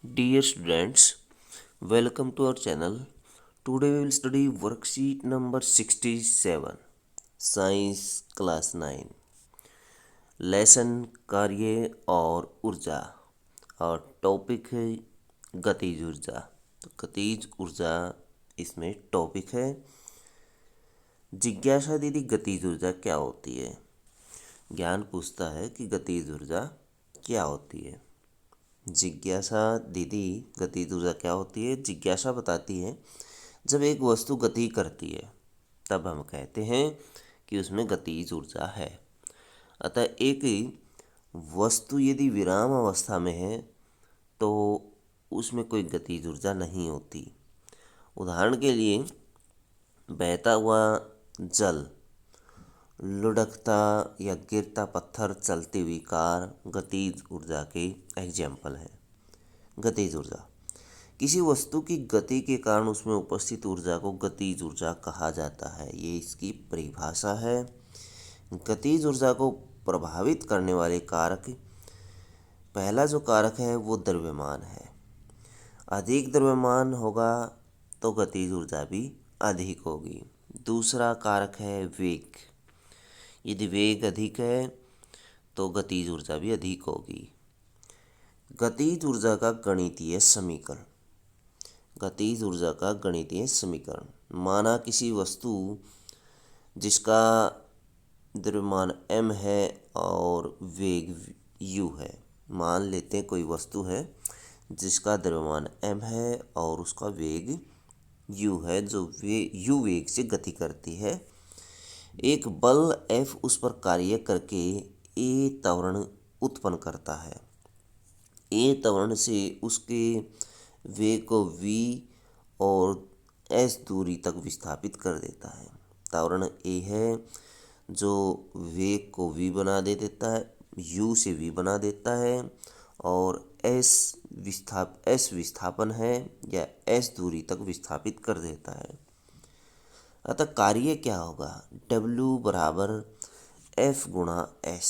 Dear students, welcome to our channel. Today we will study worksheet number 67, Science Class 9, Lesson कार्य और ऊर्जा और topic है गतिज ऊर्जा। तो गतिज ऊर्जा इसमें टॉपिक है। जिज्ञासा दीदी गतिज ऊर्जा क्या होती है? ज्ञान पूछता है कि गतिज ऊर्जा क्या होती है। जिज्ञासा दीदी गतिज ऊर्जा क्या होती है? जिज्ञासा बताती है जब एक वस्तु गति करती है तब हम कहते हैं कि उसमें गतिज ऊर्जा है। अतः एक वस्तु यदि विराम अवस्था में है तो उसमें कोई गतिज ऊर्जा नहीं होती। उदाहरण के लिए बहता हुआ जल, लुढ़कता या गिरता पत्थर, चलती हुई कार गतिज ऊर्जा के एग्जाम्पल हैं। गतिज ऊर्जा किसी वस्तु की गति के कारण उसमें उपस्थित ऊर्जा को गतिज ऊर्जा कहा जाता है। ये इसकी परिभाषा है। गतिज ऊर्जा को प्रभावित करने वाले कारक, पहला जो कारक है वो द्रव्यमान है। अधिक द्रव्यमान होगा तो गतिज ऊर्जा भी अधिक होगी। दूसरा कारक है वेग। यदि वेग अधिक है तो गतिज ऊर्जा भी अधिक होगी। गतिज ऊर्जा का गणितीय समीकरण। गतिज ऊर्जा का गणितीय समीकरण, माना किसी वस्तु जिसका द्रव्यमान m है और वेग u है। मान लेते हैं कोई वस्तु है जिसका द्रव्यमान m है और उसका वेग u है, जो u वेग से गति करती है। एक बल F उस पर कार्य करके a त्वरण उत्पन्न करता है। a त्वरण से उसके वेग को v और s दूरी तक विस्थापित कर देता है। त्वरण a है जो वेग को v बना देता है, u से v बना देता है, और s विस्थापन है या s दूरी तक विस्थापित कर देता है। अतः कार्य क्या होगा? W बराबर F गुणा S।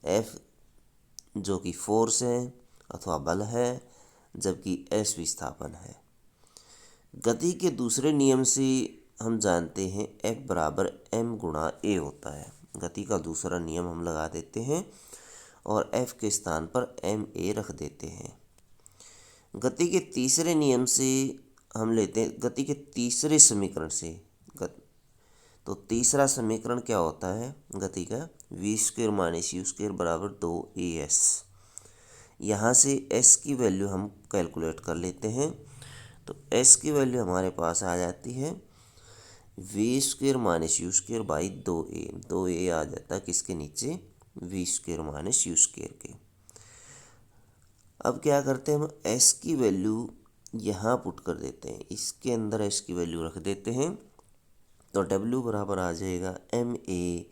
F जो कि फोर्स है अथवा बल है, जबकि S विस्थापन है। गति के दूसरे नियम से हम जानते हैं F बराबर m गुणा a होता है। गति का दूसरा नियम हम लगा देते हैं और F के स्थान पर ma रख देते हैं। गति के तीसरे नियम से हम लेते हैं गति के तीसरे समीकरण से। तो तीसरा समीकरण क्या होता है गति का? v² माइनस u² बराबर 2as। यहाँ से s की वैल्यू हम कैलकुलेट कर लेते हैं। तो s की वैल्यू हमारे पास आ जाती है v² minus u² by 2a आ जाता है किसके नीचे? v² माइनस u² के। अब क्या करते हैं, हम s की वैल्यू यहाँ पुट कर देते हैं, इसके अंदर s की वैल्यू रख देते हैं। तो W बराबर आ जाएगा ma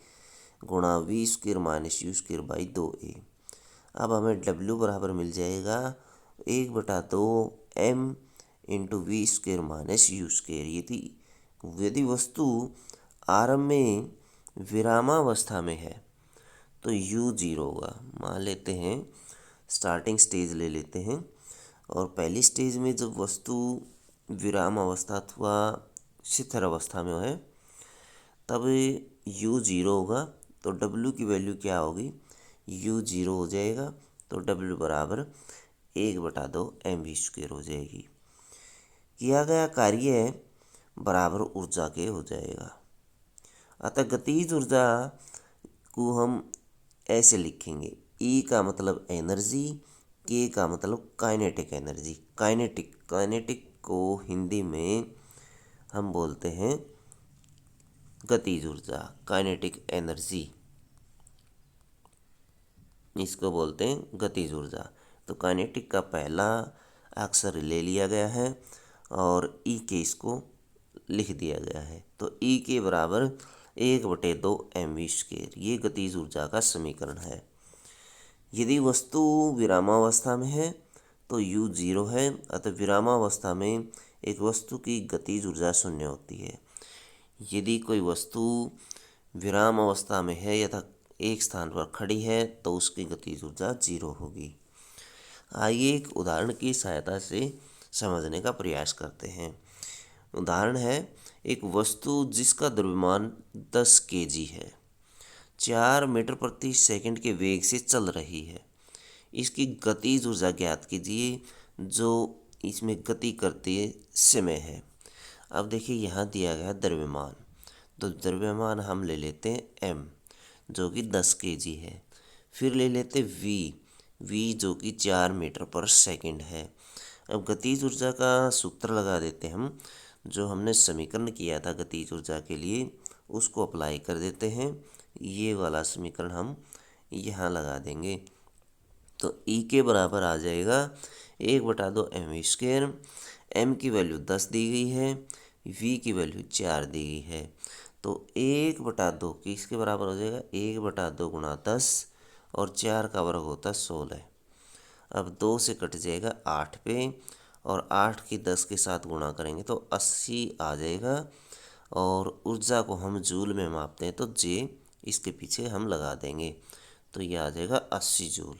गुणा v² minus u² by 2a। अब हमें W बराबर मिल जाएगा 1/2 m into v² minus u²। यदि वस्तु आरंभ में विरामावस्था में है तो u 0 होगा। मान लेते हैं स्टार्टिंग स्टेज ले लेते हैं, और पहली स्टेज में जब वस्तु विराम अवस्था अथवा शिथिल अवस्था में है तब u 0 होगा। तो W की वैल्यू क्या होगी? u 0 हो जाएगा तो W बराबर 1/2 mv² हो जाएगी। किया गया कार्य बराबर ऊर्जा के हो जाएगा। अतः गतिज ऊर्जा को हम ऐसे लिखेंगे, E का मतलब एनर्जी, K का मतलब काइनेटिक एनर्जी। काइनेटिक को हिंदी में हम बोलते हैं गतिज ऊर्जा, काइनेटिक एनर्जी, इसको बोलते हैं गतिज ऊर्जा। तो काइनेटिक का पहला अक्षर ले लिया गया है और ई के इसको लिख दिया गया है। तो ई के बराबर 1/2 mv²। ये गतिज ऊर्जा का समीकरण है। यदि वस्तु विरामावस्था में है तो u 0 है। अतः विरामावस्था में एक वस्तु की गतिज ऊर्जा 0 होती है। यदि कोई वस्तु विराम अवस्था में है या एक स्थान पर खड़ी है तो उसकी गतिज ऊर्जा 0 होगी। आइए एक उदाहरण की सहायता से समझने का प्रयास करते हैं। उदाहरण है, एक वस्तु जिसका द्रव्यमान 10 केजी है, 4 मीटर प्रति सेकंड के वेग से चल रही है। इसकी गतिज ऊर्जा ज्ञात कीजिए जो इसमें गति करते समय है। अब देखिए यहाँ दिया गया द्रव्यमान, तो द्रव्यमान हम ले लेते हैं m जो कि 10 केजी है। फिर ले लेते v जो कि 4 मीटर पर सेकंड है। अब गतिज ऊर्जा का सूत्र लगा देते हैं हम, जो हमने समीकरण किया था गतिज ऊर्जा के लिए उसको अप्लाई कर देते हैं। ये वाला समीकरण हम यहाँ लगा देंगे, तो E के बराबर आ जाएगा 1/2 mv²। m की वैल्यू 10 दी गई है, v की वैल्यू 4 दी गई है, तो 1/2 किसके बराबर हो जाएगा, 1/2 गुणा 10 और 4 का वर्ग होता है 16। अब 2 से कट जाएगा 8 पे, और 8 की 10 के साथ गुणा करेंगे तो 80 आ जाएगा। और ऊर्जा को हम जूल में मापते हैं तो जे इसके पीछे हम लगा देंगे, तो ये आ जाएगा 80 जूल।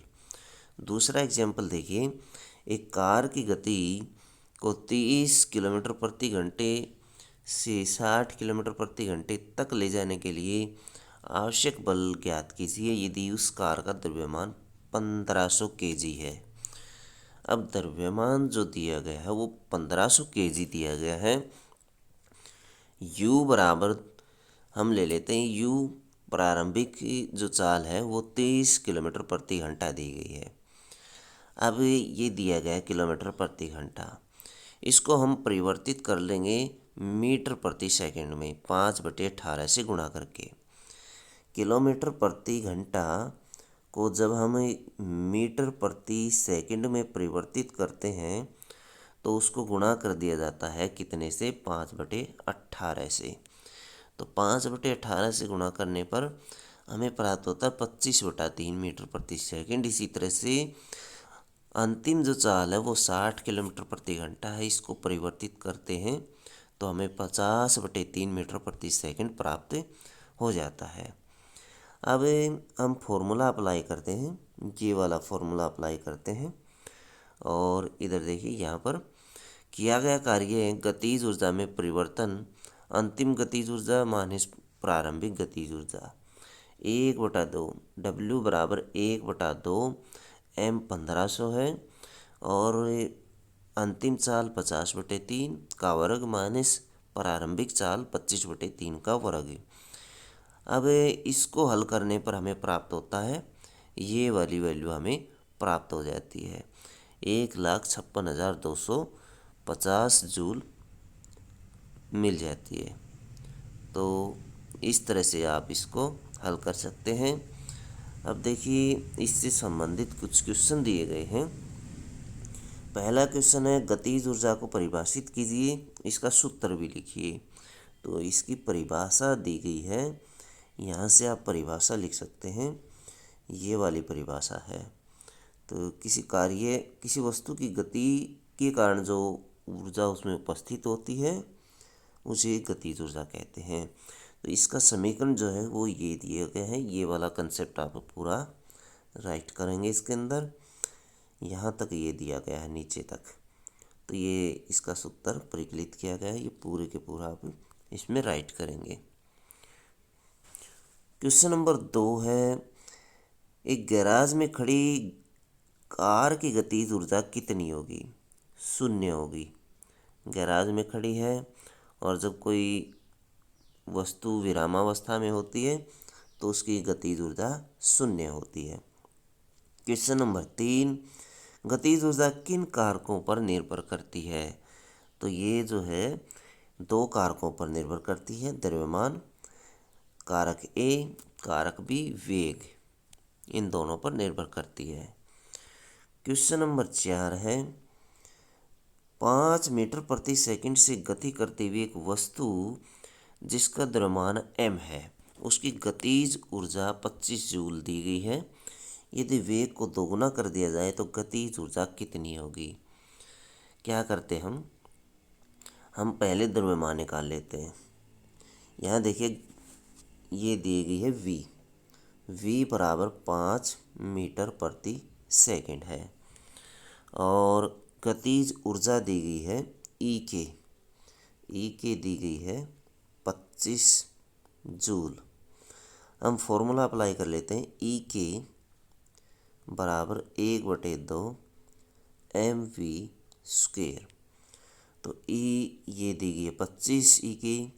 दूसरा एग्जाम्पल देखिए, एक कार की गति को 30 किलोमीटर प्रति घंटे से 60 किलोमीटर प्रति घंटे तक ले जाने के लिए आवश्यक बल ज्ञात कीजिए यदि उस कार का द्रव्यमान 1500 केजी है। अब द्रव्यमान जो दिया गया है वो 1500 केजी दिया गया है। u बराबर हम ले लेते हैं, u प्रारंभिक जो चाल है वो 30 किलोमीटर प्रति घंटा दी गई है। अब ये दिया गया है किलोमीटर प्रति घंटा, इसको हम परिवर्तित कर लेंगे मीटर प्रति सेकंड में 5/18 से गुणा करके। किलोमीटर प्रति घंटा को जब हम मीटर प्रति सेकंड में परिवर्तित करते हैं तो उसको गुणा कर दिया जाता है कितने से, 5/18 से। तो 5/18 से गुणा करने पर हमें प्राप्त होता है 25/3 मीटर प्रति सेकंड। इसी तरह से अंतिम जो चाल है वो 60 किलोमीटर प्रति घंटा है, इसको परिवर्तित करते हैं तो हमें 50/3 मीटर प्रति सेकंड प्राप्त हो जाता है। अब हम फॉर्मूला अप्लाई करते हैं, ये वाला फॉर्मूला अप्लाई करते हैं, और इधर देखिए यहाँ पर किया गया कार्य है गतिज ऊर्जा में परिवर्तन, अंतिम गतिज ऊर्जा माइनस प्रारंभिक गतिज ऊर्जा 1/2, W बराबर 1/2 m 1500 है, और अंतिम चाल 50/3 का वर्ग माइनस प्रारंभिक चाल 25/3 का वर्ग। अब इसको हल करने पर हमें प्राप्त होता है, ये वाली वैल्यू हमें प्राप्त हो जाती है 1,56,250 जूल मिल जाती है। तो इस तरह से आप इसको हल कर सकते हैं। अब देखिए इससे संबंधित कुछ क्वेश्चन दिए गए हैं। पहला क्वेश्चन है गतिज ऊर्जा को परिभाषित कीजिए, इसका सूत्र भी लिखिए। तो इसकी परिभाषा दी गई है, यहाँ से आप परिभाषा लिख सकते हैं, ये वाली परिभाषा है। तो किसी वस्तु की गति के कारण जो ऊर्जा उसमें उपस्थित होती है उसे गतिज ऊर्जा कहते हैं। तो इसका समीकरण जो है वो ये दिया गया है, ये वाला कंसेप्ट आप पूरा राइट करेंगे इसके अंदर, यहाँ तक ये दिया गया है नीचे तक। तो ये इसका सूत्र परिकलित किया गया है, ये पूरे के पूरा आप इसमें राइट करेंगे। क्वेश्चन नंबर 2 है, एक गैराज में खड़ी कार की गतिज ऊर्जा कितनी होगी, 0 होगी। गैराज में खड़ी है और जब कोई वस्तु विरामावस्था में होती है तो उसकी गतिज ऊर्जा 0 होती है। क्वेश्चन नंबर 3, गतिज ऊर्जा किन कारकों पर निर्भर करती है। तो ये जो है 2 कारकों पर निर्भर करती है, द्रव्यमान कारक ए, कारक बी वेग, इन दोनों पर निर्भर करती है। क्वेश्चन नंबर 4 है, 5 मीटर प्रति सेकंड से गति करती हुई एक वस्तु जिसका द्रव्यमान m है, उसकी गतिज ऊर्जा 25 जूल दी गई है। यदि वेग को दोगुना कर दिया जाए तो गतिज ऊर्जा कितनी होगी। क्या करते हम पहले द्रव्यमान निकाल लेते हैं। यहाँ देखिए ये दी गई है v बराबर 5 मीटर प्रति सेकंड है, और गतिज ऊर्जा दी गई है ई के दी गई है 25 जूल। हम फॉर्मूला अप्लाई कर लेते हैं। ई के बराबर 1/2 mv स्क्वेयर। तो ई ये दी गई है 25 ई की,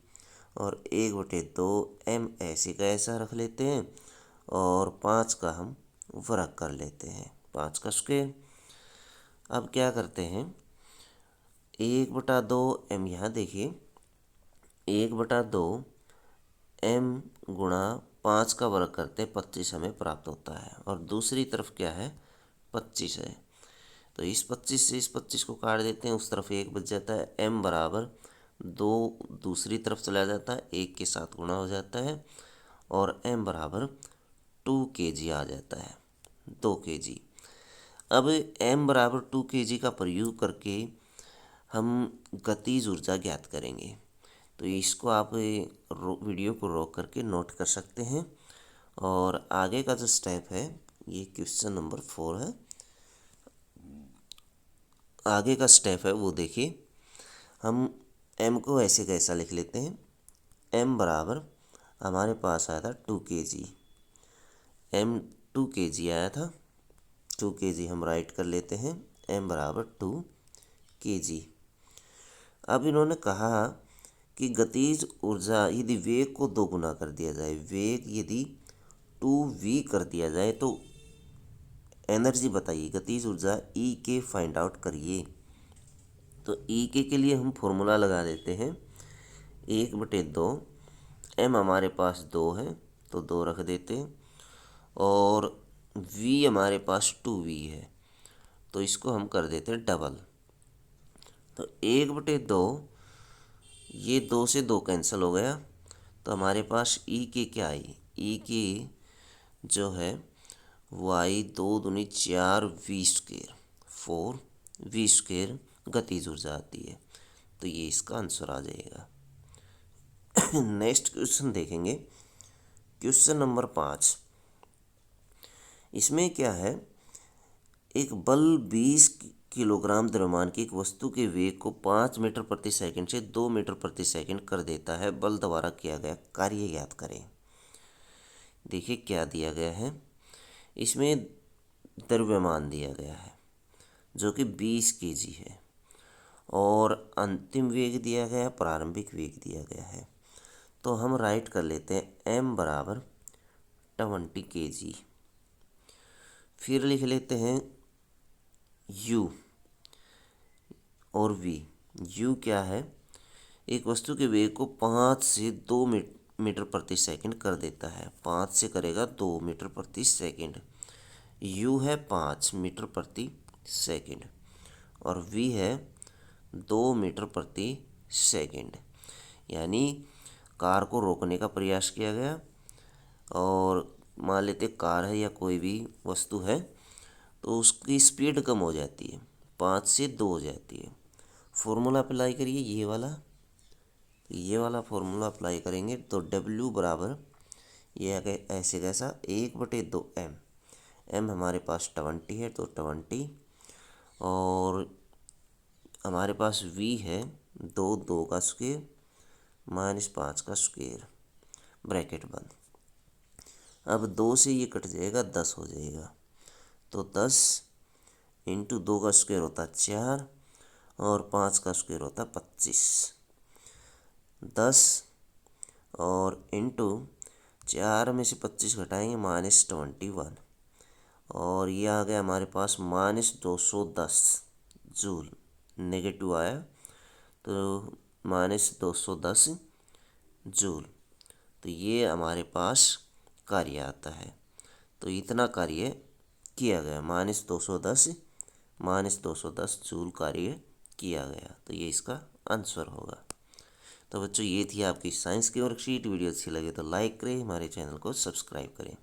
और 1/2 m ऐसे का ऐसा रख लेते हैं, और 5 का हम वर्ग कर लेते हैं, 5 का स्क्वेयर। अब क्या करते हैं, 1/2 m, यहाँ देखिए 1/2 m गुणा 5 का वर्ग करते हैं, 25 हमें प्राप्त होता है। और दूसरी तरफ क्या है, 25 है, तो इस 25 से इस 25 को काट देते हैं, उस तरफ 1 बच जाता है। m बराबर 2 दूसरी तरफ चला जाता है, 1 के साथ गुणा हो जाता है, और m बराबर 2 kg आ जाता है, 2 kg। अब m बराबर 2 kg का प्रयोग करके हम गतिज ऊर्जा ज्ञात करेंगे। तो इसको आप वीडियो को रोक करके नोट कर सकते हैं। और आगे का जो स्टेप है, ये क्वेश्चन नंबर 4 है। आगे का स्टेप है वो देखिए, हम m को ऐसे कैसा लिख लेते हैं। m बराबर हमारे पास आया था 2 kg, m 2 kg आया था, 2 kg हम राइट कर लेते हैं, m बराबर 2 kg। अब इन्होंने कहा कि गतिज ऊर्जा यदि वेग को 2 गुना कर दिया जाए, वेग यदि 2v कर दिया जाए, तो एनर्जी बताइए, गतिज ऊर्जा ई के फाइंड आउट करिए। तो ई के लिए हम फॉर्मूला लगा देते हैं, 1/2 m हमारे पास 2 है, तो 2 रख देते हैं, और v हमारे पास 2v है, तो इसको हम कर देते हैं डबल। तो 1/2, ये 2 से 2 कैंसिल हो गया, तो हमारे पास ई के क्या आई, ई के जो है वो आई 2 दूनी 4 v स्क्वेयर, 4 v स्क्वेयर गतिज ऊर्जा आती है। तो ये इसका आंसर आ जाएगा। नेक्स्ट क्वेश्चन देखेंगे, क्वेश्चन नंबर 5। इसमें क्या है, एक बल 20 किलोग्राम द्रव्यमान की एक वस्तु के वेग को 5 मीटर प्रति सेकंड से 2 मीटर प्रति सेकंड कर देता है। बल द्वारा किया गया कार्य ज्ञात करें। देखिए क्या दिया गया है, इसमें द्रव्यमान दिया गया है जो कि 20 kg है, और अंतिम वेग दिया गया है, प्रारंभिक वेग दिया गया है। तो हम राइट कर लेते हैं m बराबर 20 kg। फिर लिख लेते हैं u और v। u क्या है, एक वस्तु के वेग को 5 से 2 मीटर प्रति सेकंड कर देता है, 5 से करेगा 2 मीटर प्रति सेकंड। u है 5 मीटर प्रति सेकंड, और v है 2 मीटर प्रति सेकंड। यानी कार को रोकने का प्रयास किया गया, और मान लेते कार है या कोई भी वस्तु है, तो उसकी स्पीड कम हो जाती है, 5 से 2 हो जाती है। फॉर्मूला अप्लाई करिए, ये वाला फॉर्मूला अप्लाई करेंगे, तो W बराबर ये आ गए ऐसे कैसा, 1/2 m। m हमारे पास 20 है, तो 20, और हमारे पास v है 2 का स्क्वेयर -5 का स्क्वेयर, ब्रैकेट बंद। अब 2 से ये कट जाएगा, 10 हो जाएगा, तो 10 इंटू 2 का स्क्वेयर होता है 4, और 5 का स्क्वेयर होता है 25। 10 और इंटू 4 में से 25 घटाएंगे -21, और ये आ गया हमारे पास -210 जूल। नेगेटिव आया तो -210 जूल। तो ये हमारे पास कार्य आता है। तो इतना कार्य किया गया, -210 जूल कार्य किया गया। तो ये इसका आंसर होगा। तो बच्चों, ये थी आपकी साइंस की वर्कशीट। वीडियो अच्छी लगे तो लाइक करें, हमारे चैनल को सब्सक्राइब करें।